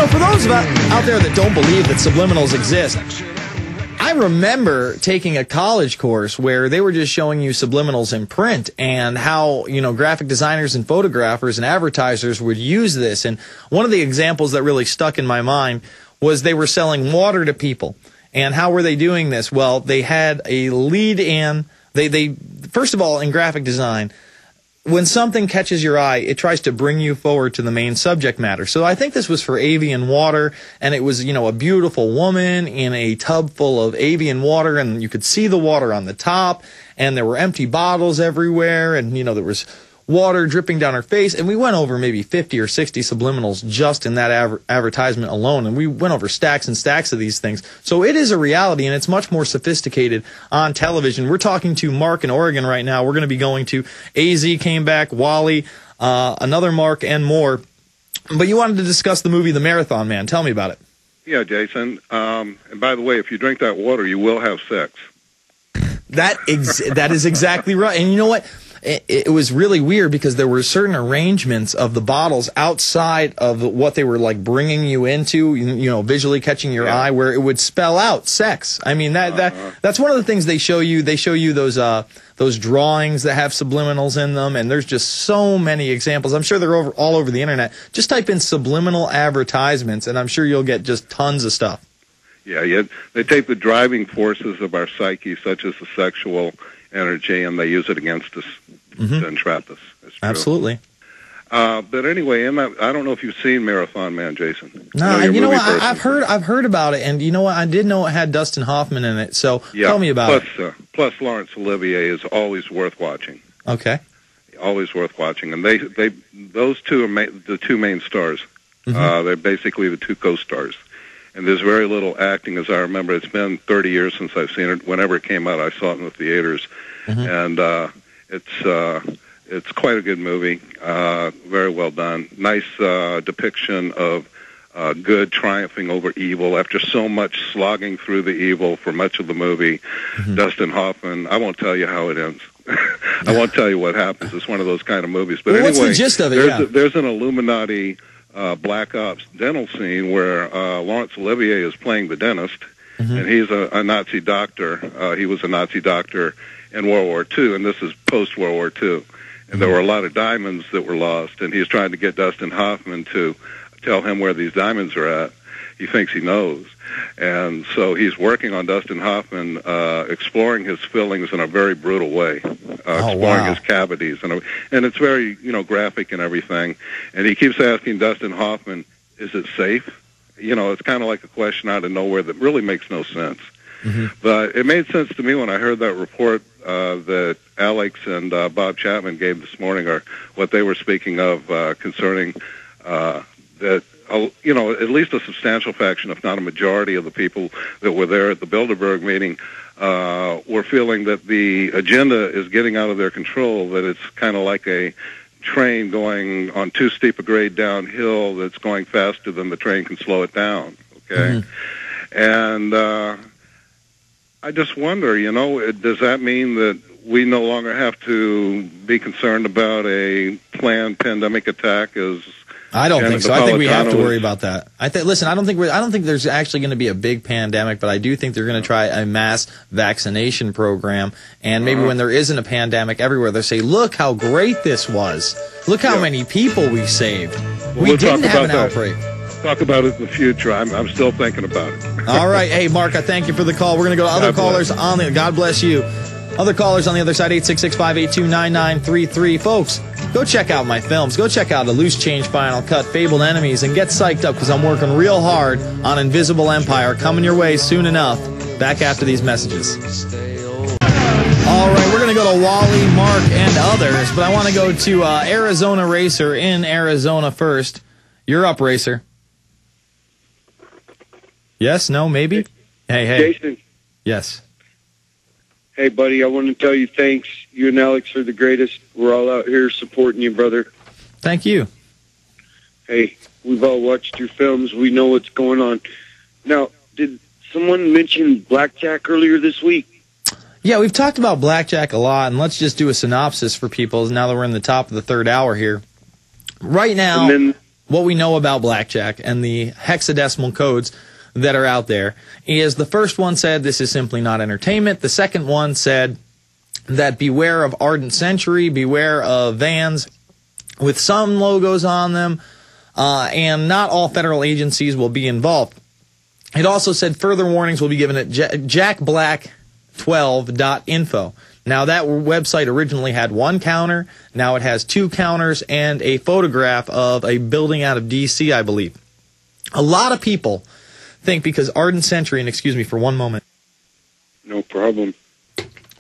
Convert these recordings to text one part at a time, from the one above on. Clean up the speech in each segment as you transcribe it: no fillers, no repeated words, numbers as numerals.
know, for those out there that don't believe that subliminals exist, I remember taking a college course where they were just showing you subliminals in print and how, you know, graphic designers and photographers and advertisers would use this. And one of the examples that really stuck in my mind was they were selling water to people. And how were they doing this? Well, they had a lead in. They first of all, in graphic design, when something catches your eye, it tries to bring you forward to the main subject matter. So I think this was for avian water, and it was, you know, a beautiful woman in a tub full of avian water, and you could see the water on the top, and there were empty bottles everywhere, and, you know, there was water dripping down her face, and we went over maybe 50 or 60 subliminals just in that advertisement alone, and we went over stacks and stacks of these things. So it is a reality, and it's much more sophisticated on television. We're talking to Mark in Oregon right now. We're going to be going to AZ, came back, Wally, another Mark, and more. But you wanted to discuss the movie The Marathon Man. Tell me about it. Yeah, Jason. And by the way, if you drink that water, you will have sex. That is exactly right. And you know what? It was really weird because there were certain arrangements of the bottles outside of what they were like bringing you into, you know, visually catching your eye, where it would spell out sex. I mean, that's one of the things they show you. They show you those drawings that have subliminals in them, and there's just so many examples. I'm sure they're all over the internet. Just type in subliminal advertisements, and I'm sure you'll get just tons of stuff. Yeah. They take the driving forces of our psyche, such as the sexual energy, and they use it against us to entrap us. Absolutely. But anyway, I don't know if you've seen Marathon Man, Jason. No, you know what? I've heard about it, and you know what? I did know it had Dustin Hoffman in it. So tell me about it. Plus, Laurence Olivier is always worth watching. Okay. Always worth watching, and those two are the two main stars. They're basically the two co-stars. And there's very little acting, as I remember. It's been 30 years since I've seen it. Whenever it came out, I saw it in the theaters, and it's quite a good movie. Very well done. Nice depiction of good triumphing over evil after so much slogging through the evil for much of the movie. Dustin Hoffman. I won't tell you how it ends. I won't tell you what happens. It's one of those kind of movies. But anyway, what's the gist of it? There's an Illuminati Black Ops dental scene where Laurence Olivier is playing the dentist, and he's a Nazi doctor. He was a Nazi doctor in World War II, and this is post-World War II. And there were a lot of diamonds that were lost, and he's trying to get Dustin Hoffman to tell him where these diamonds are at. He thinks he knows. And so he's working on Dustin Hoffman, exploring his fillings in a very brutal way, exploring his cavities. And it's very, you know, graphic and everything. And he keeps asking Dustin Hoffman, is it safe? You know, it's kind of like a question out of nowhere that really makes no sense. But it made sense to me when I heard that report that Alex and Bob Chapman gave this morning, or what they were speaking of concerning that, you know, at least a substantial fraction, if not a majority of the people that were there at the Bilderberg meeting were feeling that the agenda is getting out of their control, that it's kind of like a train going on too steep a grade downhill that's going faster than the train can slow it down, okay? And I just wonder, you know, does that mean that we no longer have to be concerned about a planned pandemic attack? I don't think so. I think we have to worry about that. Listen, I don't think there's actually going to be a big pandemic, but I do think they're going to try a mass vaccination program. And maybe when there isn't a pandemic everywhere, they'll say, look how great this was. Look how many people we saved. We didn't have an outbreak. Talk about it in the future. I'm still thinking about it. All right. Hey, Mark, I thank you for the call. We're going to go to other callers on the... God bless you. Other callers on the other side, 866-582-9933. Folks, go check out my films. Go check out A Loose Change Final Cut, Fabled Enemies, and get psyched up because I'm working real hard on Invisible Empire, coming your way soon enough. Back after these messages. All right, we're going to go to Wally, Mark, and others, but I want to go to Arizona Racer in Arizona first. You're up, Racer. Yes? No? Maybe? Hey. Jason. Yes. Hey, buddy, I want to tell you thanks. You and Alex are the greatest. We're all out here supporting you, brother. Thank you. Hey, we've all watched your films. We know what's going on. Now, did someone mention blackjack earlier this week? Yeah, we've talked about blackjack a lot, and let's just do a synopsis for people now that we're in the top of the third hour here. Right now, what we know about blackjack and the hexadecimal codes that are out there is the first one said this is simply not entertainment. The second one said that beware of Ardent Century, beware of vans with some logos on them, and not all federal agencies will be involved. It also said further warnings will be given at jackblack12.info. Now, that website originally had one counter. Now it has two counters and a photograph of a building out of D.C., I believe. A lot of people think because Ardent Century, and excuse me for one moment. No problem.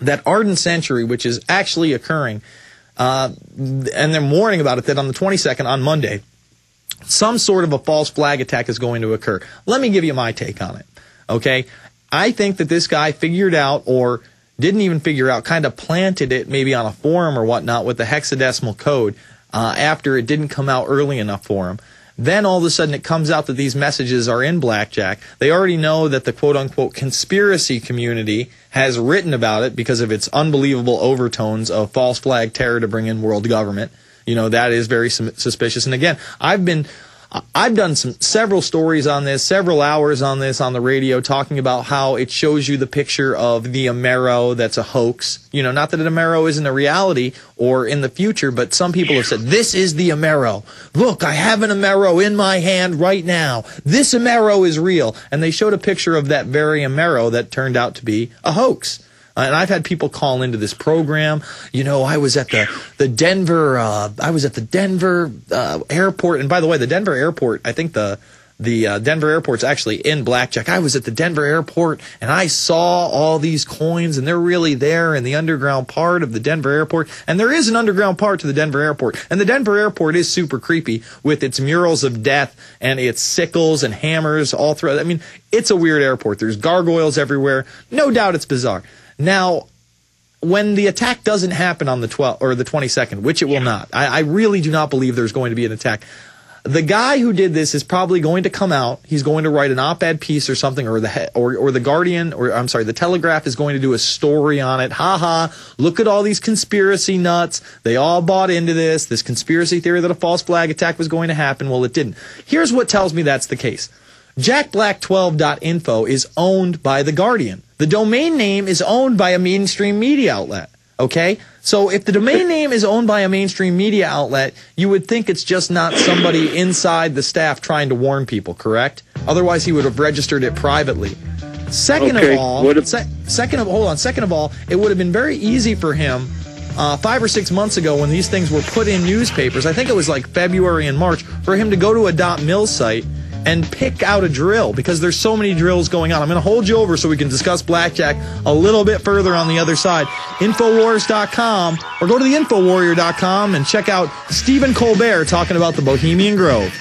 That Ardent Century, which is actually occurring, and they're warning about it, that on the 22nd, on Monday, some sort of a false flag attack is going to occur. Let me give you my take on it, okay? I think that this guy figured out, or didn't even figure out, kind of planted it maybe on a forum or whatnot with the hexadecimal code after it didn't come out early enough for him. Then all of a sudden it comes out that these messages are in blackjack. They already know that the quote-unquote conspiracy community has written about it because of its unbelievable overtones of false flag terror to bring in world government. You know, that is very suspicious. And again, I've done several stories on this, several hours on this on the radio, talking about how it shows you the picture of the Amero that's a hoax. You know, not that an Amero isn't a reality or in the future, but some people have said, this is the Amero. Look, I have an Amero in my hand right now. This Amero is real. And they showed a picture of that very Amero that turned out to be a hoax. And I've had people call into this program. You know, I was at the Denver airport. And by the way, the Denver airport, I think the Denver airport's actually in blackjack. I was at the Denver airport and I saw all these coins, and they're really there in the underground part of the Denver airport. And there is an underground part to the Denver airport. And the Denver airport is super creepy with its murals of death and its sickles and hammers all throughout. I mean, it's a weird airport. There's gargoyles everywhere. No doubt it's bizarre. Now, when the attack doesn't happen on the 12th or the 22nd, which it will not, I really do not believe there's going to be an attack. The guy who did this is probably going to come out. He's going to write an op-ed piece or something, or the Guardian, or I'm sorry, the Telegraph is going to do a story on it. Ha ha! Look at all these conspiracy nuts. They all bought into this conspiracy theory that a false flag attack was going to happen. Well, it didn't. Here's what tells me that's the case. jackblack12.info is owned by the Guardian. The domain name is owned by a mainstream media outlet, okay? So if the domain name is owned by a mainstream media outlet, you would think it's just not somebody inside the staff trying to warn people, correct? Otherwise, he would have registered it privately. Second of all, it would have been very easy for him 5 or 6 months ago when these things were put in newspapers. I think it was like February and March, for him to go to a .mil site and pick out a drill, because there's so many drills going on. I'm going to hold you over so we can discuss blackjack a little bit further on the other side. Infowars.com, or go to the Infowarrior.com and check out Stephen Colbert talking about the Bohemian Grove.